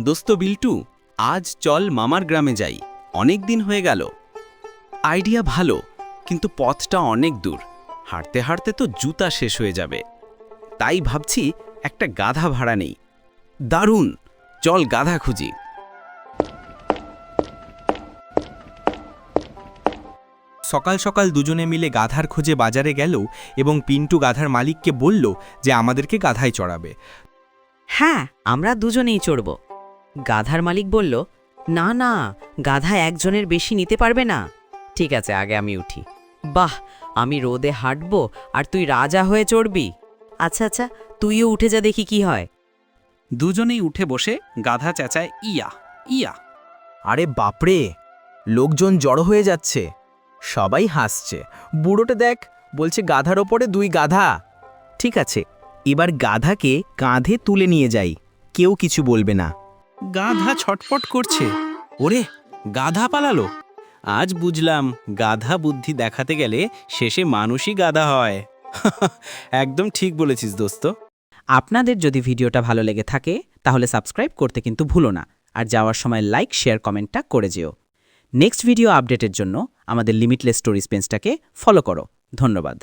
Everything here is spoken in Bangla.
দোস্ত বিল্টু, আজ চল মামার গ্রামে যাই। অনেক দিন হয়ে গেল। আইডিয়া ভালো, কিন্তু পথটা অনেক দূর। হাঁটতে হাঁটতে তো জুতা শেষ হয়ে যাবে। তাই ভাবছি একটা গাধা ভাড়া নেই। দারুণ, চল গাধা খুঁজি। সকাল সকাল দুজনে মিলে গাধার খোঁজে বাজারে গেল এবং পিন্টু গাধার মালিককে বলল যে আমাদেরকে গাধায় চড়াবে। হ্যাঁ, আমরা দুজনেই চড়ব। গাধার মালিক বলল, না না, গাধা একজনের বেশি নিতে পারবে না। ঠিক আছে, আগে আমি উঠি। বাহ, আমি রোদে হাঁটব আর তুই রাজা হয়ে চড়বি। আচ্ছা আচ্ছা, তুইও উঠে যা, দেখি কি হয়। দুজনেই উঠে বসে গাধা চেঁচায় ইয়া ইয়া। আরে বাপরে, লোকজন জড়ো হয়ে যাচ্ছে। সবাই হাসছে। বুড়োটা দেখ, বলছে গাধার ওপরে দুই গাধা। ঠিক আছে, এবার গাধাকে কাঁধে তুলে নিয়ে যাই, কেউ কিছু বলবে না। গাধা ছটফট করছে। ওরে, গাধা পালালো। আজ বুঝলাম গাধা বুদ্ধি দেখাতে গেলে শেষে মানুষই গাধা হয়। একদম ঠিক বলেছিস দোস্ত। আপনাদের যদি ভিডিওটা ভালো লেগে থাকে তাহলে সাবস্ক্রাইব করতে কিন্তু ভুলো না, আর যাওয়ার সময় লাইক, শেয়ার, কমেন্টটা করে যেও। নেক্সট ভিডিও আপডেটের জন্য আমাদের লিমিটলেস স্টোরিজ পেজটাকে ফলো করো। ধন্যবাদ।